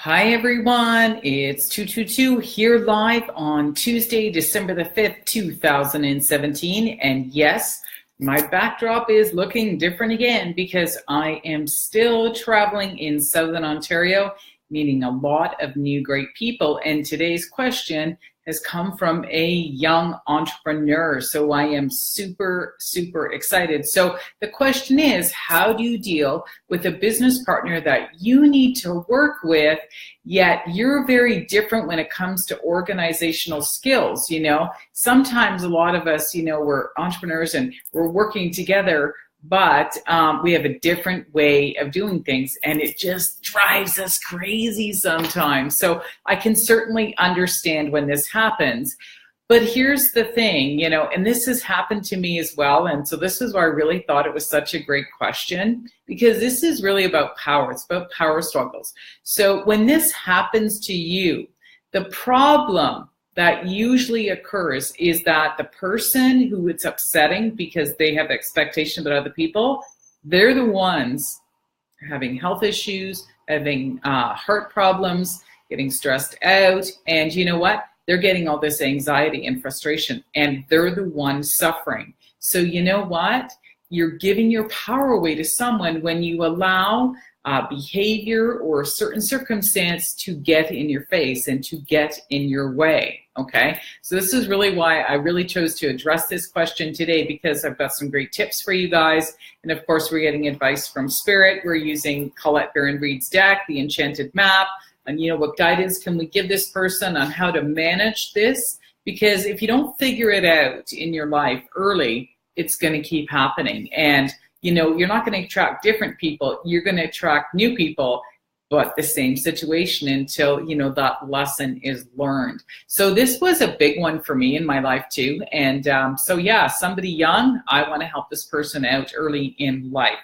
Hi everyone, it's 222 here live on Tuesday, December the 5th, 2017. And yes, my backdrop is looking different again because I am still traveling in Southern Ontario, meeting a lot of new great people. And today's question has come from a young entrepreneur. So I am super, super excited. So the question is, how do you deal with a business partner that you need to work with, yet you're very different when it comes to organizational skills? Sometimes a lot of us, we're entrepreneurs and we're working together, but we have a different way of doing things, and it just drives us crazy sometimes. So I can certainly understand when this happens. But here's the thing, and this has happened to me as well. And so this is why I really thought it was such a great question, because this is really about power. It's about power struggles. So when this happens to you, the problem that usually occurs is that the person who it's upsetting because they have expectation about other people, they're the ones having health issues, having heart problems, getting stressed out. And you know what? They're getting all this anxiety and frustration, and they're the ones suffering. So you know what? You're giving your power away to someone when you allow behavior or a certain circumstance to get in your face and to get in your way. Okay, so this is really why I really chose to address this question today, because I've got some great tips for you guys. And of course, we're getting advice from Spirit. We're using Colette Baron-Reid's deck, the Enchanted Map. And what guidance can we give this person on how to manage this? Because if you don't figure it out in your life early, it's going to keep happening. And you're not going to attract different people. You're going to attract new people, but the same situation until, that lesson is learned. So this was a big one for me in my life too. And so yeah, somebody young, I want to help this person out early in life.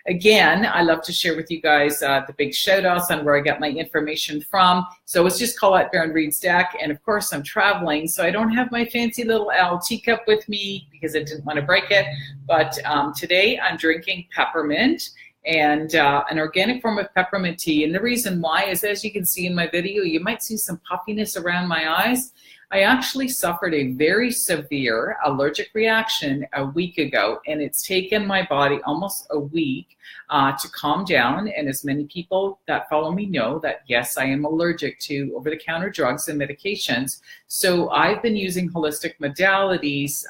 Again, I love to share with you guys the big shout outs on where I get my information from. So it's just Colette Baron-Reid's deck. And of course I'm traveling, so I don't have my fancy little teacup with me because I didn't want to break it. But today I'm drinking peppermint, and an organic form of peppermint tea. And the reason why is, as you can see in my video, you might see some puffiness around my eyes. I actually suffered a very severe allergic reaction a week ago, and it's taken my body almost a week to calm down. And as many people that follow me know, that yes, I am allergic to over-the-counter drugs and medications. So I've been using holistic modalities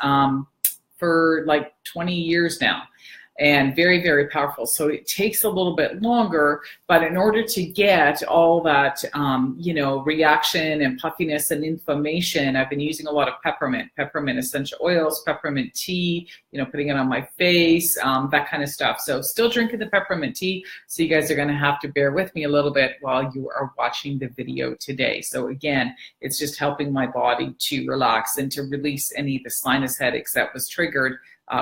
for like 20 years now. And very, very powerful. So it takes a little bit longer, but in order to get all that, reaction and puffiness and inflammation, I've been using a lot of peppermint essential oils, peppermint tea, putting it on my face, that kind of stuff. So still drinking the peppermint tea. So you guys are going to have to bear with me a little bit while you are watching the video today. So again, it's just helping my body to relax and to release any of the sinus headaches that was triggered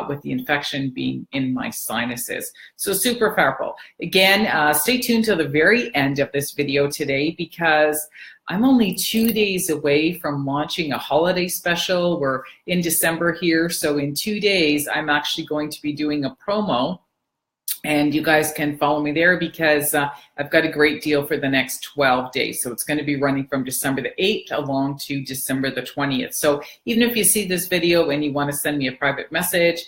with the infection being in my sinuses. So super powerful. Again, stay tuned till the very end of this video today, because I'm only 2 days away from launching a holiday special. We're in December here. So in 2 days, I'm actually going to be doing a promo. And you guys can follow me there because I've got a great deal for the next 12 days. So it's going to be running from December the 8th along to December the 20th. So even if you see this video and you want to send me a private message,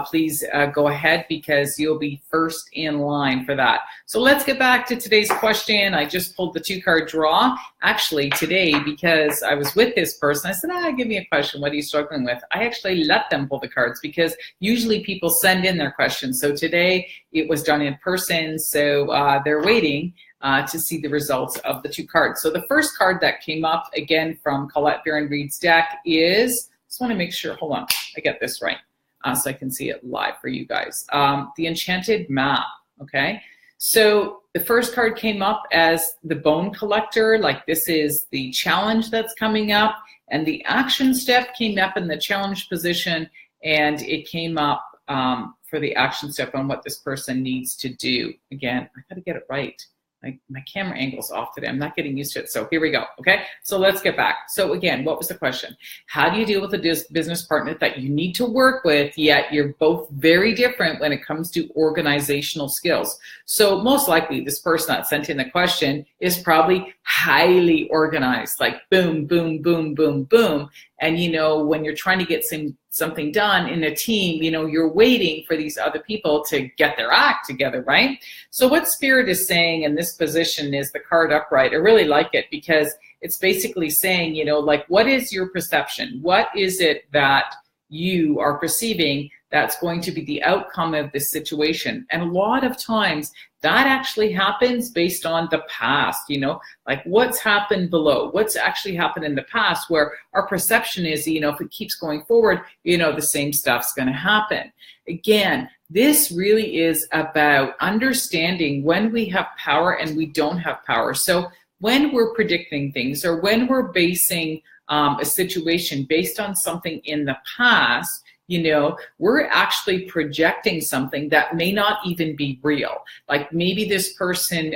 please go ahead, because you'll be first in line for that. So let's get back to today's question. I just pulled the 2-card draw actually today because I was with this person. I said, give me a question. What are you struggling with? I actually let them pull the cards because usually people send in their questions. So today it was done in person. So they're waiting to see the results of the 2 cards. So the first card that came up, again, from Colette Baron-Reid's deck is, just want to make sure, hold on, I get this right. So I can see it live for you guys. The Enchanted Map, okay? So the first card came up as the Bone Collector, like this is the challenge that's coming up, and the action step came up in the challenge position, and it came up for the action step on what this person needs to do. Again, I gotta get it right. My camera angle's off today. I'm not getting used to it. So here we go. Okay. So let's get back. So again, what was the question? How do you deal with a business partner that you need to work with, yet you're both very different when it comes to organizational skills? So most likely this person that sent in the question is probably highly organized, like boom, boom, boom, boom, boom. And, when you're trying to get something done in a team, you're waiting for these other people to get their act together, right? So what Spirit is saying in this position is the card upright. I really like it because it's basically saying, what is your perception? What is it that you are perceiving that's going to be the outcome of this situation? And a lot of times that actually happens based on the past, like what's happened below, what's actually happened in the past, where our perception is, if it keeps going forward, the same stuff's going to happen. Again, this really is about understanding when we have power and we don't have power. So when we're predicting things or when we're basing a situation based on something in the past, we're actually projecting something that may not even be real. Like maybe this person,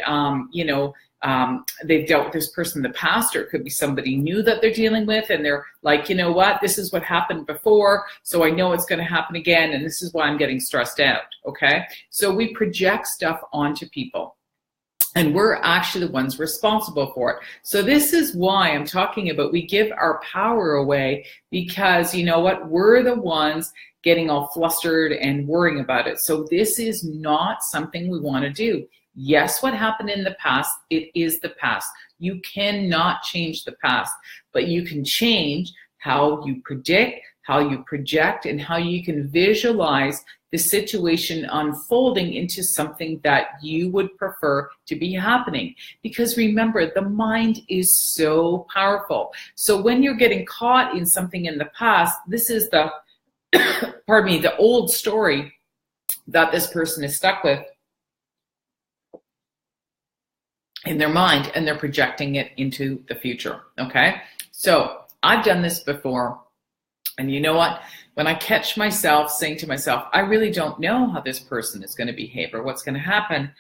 they've dealt with this person in the past, or it could be somebody new that they're dealing with, and they're like, this is what happened before, so I know it's going to happen again, and this is why I'm getting stressed out, okay? So we project stuff onto people, and we're actually the ones responsible for it. So this is why I'm talking about we give our power away, because we're the ones getting all flustered and worrying about it. So this is not something we want to do. Yes, what happened in the past, it is the past. You cannot change the past, but you can change how you predict, how you project, and how you can visualize the situation unfolding into something that you would prefer to be happening. Because remember, the mind is so powerful. So when you're getting caught in something in the past, this is the, the old story that this person is stuck with in their mind, and they're projecting it into the future, okay? So I've done this before, and you know what? When I catch myself saying to myself, I really don't know how this person is going to behave or what's going to happen,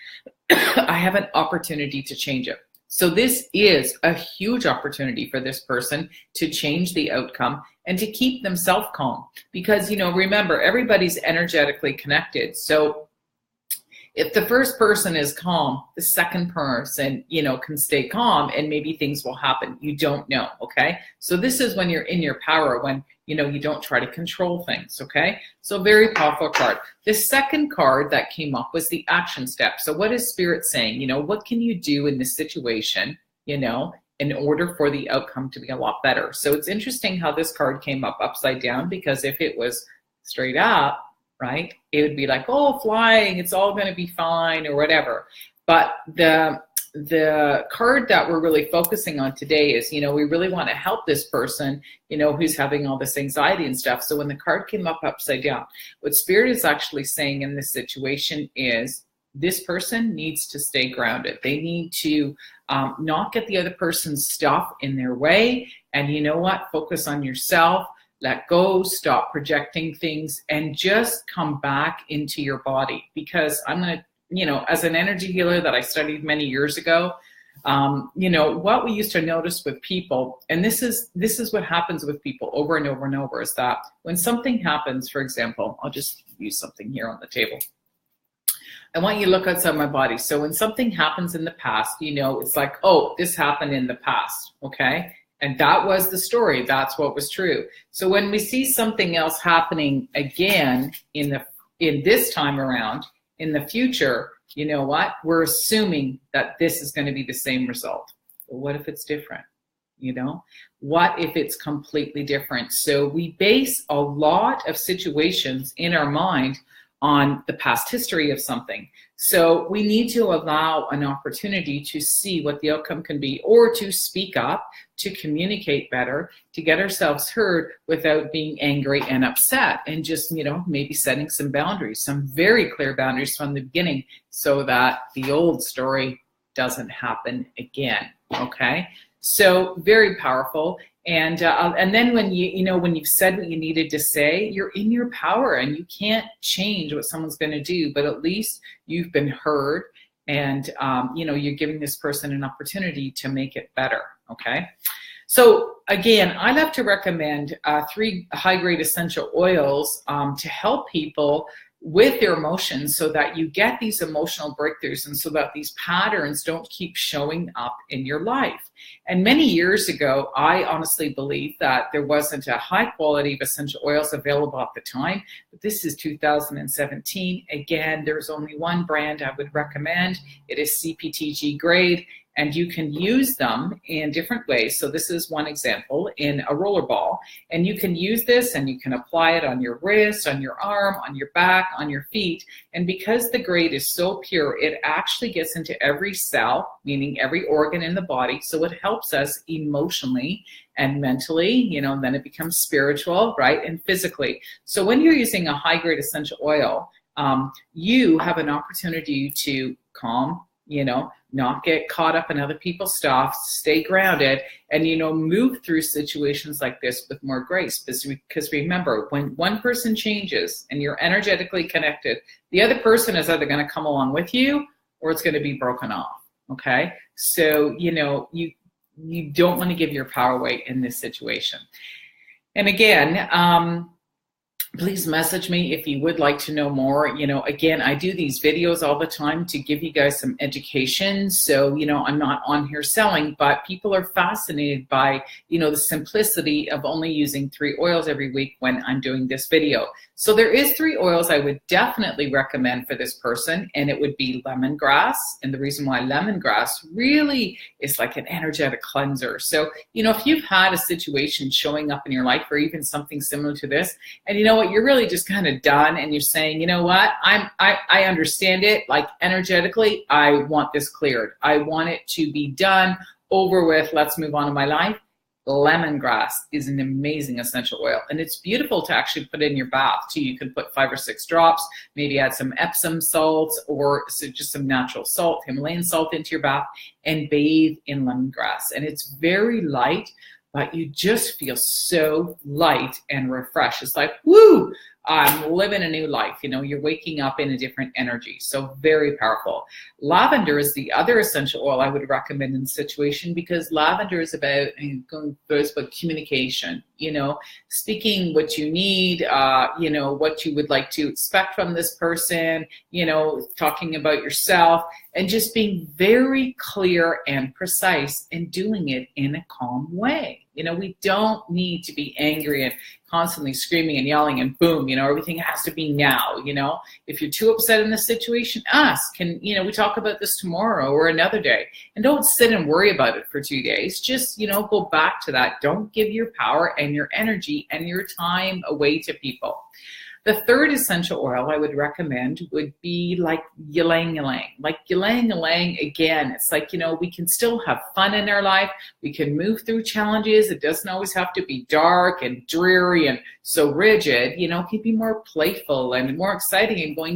I have an opportunity to change it. So this is a huge opportunity for this person to change the outcome and to keep themselves calm. Because, remember, everybody's energetically connected. So if the first person is calm, the second person, can stay calm, and maybe things will happen. You don't know, okay? So this is when you're in your power, when, you don't try to control things, okay? So very powerful card. The second card that came up was the action step. So what is Spirit saying? What can you do in this situation, in order for the outcome to be a lot better? So it's interesting how this card came up upside down, because if it was straight up, right, it would be like, oh, flying, it's all going to be fine or whatever. But the card that we're really focusing on today is, we really want to help this person, who's having all this anxiety and stuff. So when the card came up upside down, what Spirit is actually saying in this situation is this person needs to stay grounded. They need to not get the other person's stuff in their way. And focus on yourself. Let go, stop projecting things, and just come back into your body. Because I'm going to, as an energy healer that I studied many years ago, what we used to notice with people, and this is what happens with people over and over and over, is that when something happens, for example, I'll just use something here on the table. I want you to look outside my body. So when something happens in the past, it's like, oh, this happened in the past, okay? And that was the story. That's what was true. So when we see something else happening again in this time around, in the future, we're assuming that this is going to be the same result. But what if it's different? What if it's completely different? So we base a lot of situations in our mind on the past history of something. So we need to allow an opportunity to see what the outcome can be, or to speak up, to communicate better, to get ourselves heard without being angry and upset, and just, maybe setting some boundaries, some very clear boundaries from the beginning, so that the old story doesn't happen again, okay? So very powerful. And then when when you've said what you needed to say, you're in your power, and you can't change what someone's going to do, but at least you've been heard, and you're giving this person an opportunity to make it better. Okay. So again, I love to recommend 3 high-grade essential oils to help people with their emotions, so that you get these emotional breakthroughs and so that these patterns don't keep showing up in your life. And many years ago, I honestly believed that there wasn't a high quality of essential oils available at the time, but this is 2017. Again, there's only one brand I would recommend. It is CPTG grade. And you can use them in different ways. So this is one example in a roller ball. And you can use this and you can apply it on your wrist, on your arm, on your back, on your feet. And because the grade is so pure, it actually gets into every cell, meaning every organ in the body. So it helps us emotionally and mentally, and then it becomes spiritual, right? And physically. So when you're using a high-grade essential oil, you have an opportunity to calm, not get caught up in other people's stuff, stay grounded, and, move through situations like this with more grace. Because remember, when one person changes and you're energetically connected, the other person is either going to come along with you or it's going to be broken off. Okay. So, you don't want to give your power away in this situation. And again, please message me if you would like to know more. Again, I do these videos all the time to give you guys some education. So, I'm not on here selling, but people are fascinated by, the simplicity of only using 3 oils every week when I'm doing this video. So there is 3 oils I would definitely recommend for this person, and it would be lemongrass. And the reason why lemongrass really is like an energetic cleanser. So, if you've had a situation showing up in your life or even something similar to this, and you're really just kind of done and you're saying, I understand it, like energetically, I want this cleared. I want it to be done, over with, let's move on to my life. Lemongrass is an amazing essential oil, and it's beautiful to actually put in your bath too. You can put 5 or 6 drops, maybe add some Epsom salts or just some natural salt, Himalayan salt into your bath, and bathe in lemongrass. And it's very light, but you just feel so light and refreshed. It's like, woo, I'm living a new life. You're waking up in a different energy. So very powerful. Lavender is the other essential oil I would recommend in this situation, because lavender is about communication, speaking what you need, what you would like to expect from this person, talking about yourself, and just being very clear and precise and doing it in a calm way. We don't need to be angry and constantly screaming and yelling and boom, everything has to be now. If you're too upset in this situation, ask, can we talk about this tomorrow or another day? And don't sit and worry about it for 2 days. Just, go back to that. Don't give your power and your energy and your time away to people. The third essential oil I would recommend would be like ylang ylang. Like ylang ylang, again, it's like, we can still have fun in our life. We can move through challenges. It doesn't always have to be dark and dreary and so rigid. It can be more playful and more exciting and going,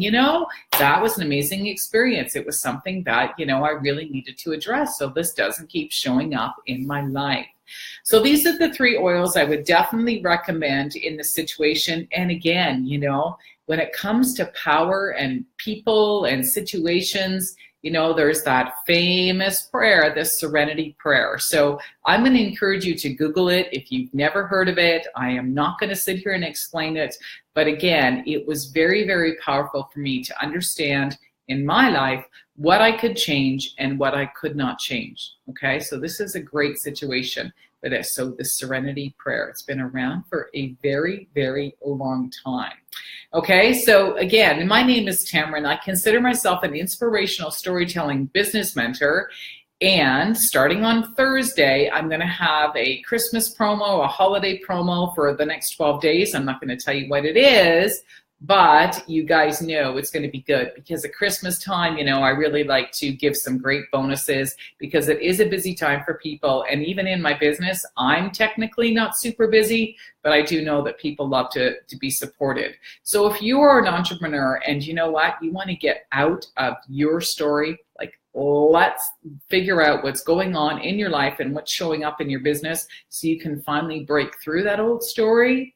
that was an amazing experience. It was something that, I really needed to address. So this doesn't keep showing up in my life. So these are the 3 oils I would definitely recommend in this situation. And again, when it comes to power and people and situations, there's that famous prayer, the serenity prayer. So I'm going to encourage you to Google it if you've never heard of it. I am not going to sit here and explain it. But again, it was very, very powerful for me to understand in my life what I could change and what I could not change. Okay, so this is a great situation for this. So the serenity prayer, it's been around for a very, very long time. Okay, so again, my name is Tamara, and I consider myself an inspirational storytelling business mentor. And starting on Thursday, I'm going to have a Christmas promo, a holiday promo for the next 12 days. I'm not going to tell you what it is, but you guys know it's going to be good, because at Christmas time, I really like to give some great bonuses, because it is a busy time for people. And even in my business, I'm technically not super busy, but I do know that people love to be supported. So if you are an entrepreneur and you know what, you want to get out of your story, like let's figure out what's going on in your life and what's showing up in your business so you can finally break through that old story.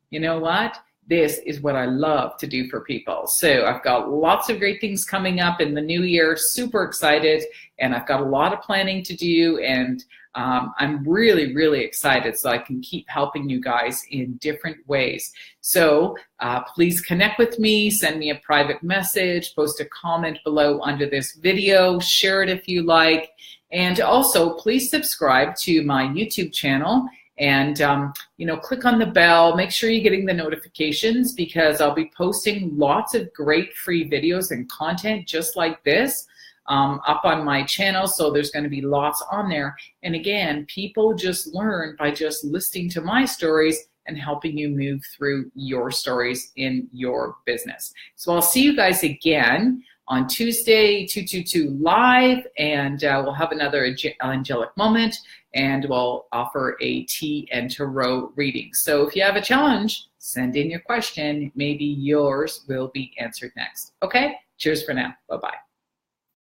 You know what? this is what I love to do for people. So I've got lots of great things coming up in the new year, super excited, and I've got a lot of planning to do, and I'm really, really excited so I can keep helping you guys in different ways. So please connect with me, send me a private message, post a comment below under this video, share it if you like, and also please subscribe to my YouTube channel. And click on the bell, make sure you're getting the notifications, because I'll be posting lots of great free videos and content just like this up on my channel. So there's going to be lots on there. And again, people just learn by just listening to my stories and helping you move through your stories in your business. So I'll see you guys again on Tuesday, 222 live, and we'll have another angelic moment, and we'll offer a tea and tarot reading. So if you have a challenge, send in your question. Maybe yours will be answered next. Okay, cheers for now. Bye-bye.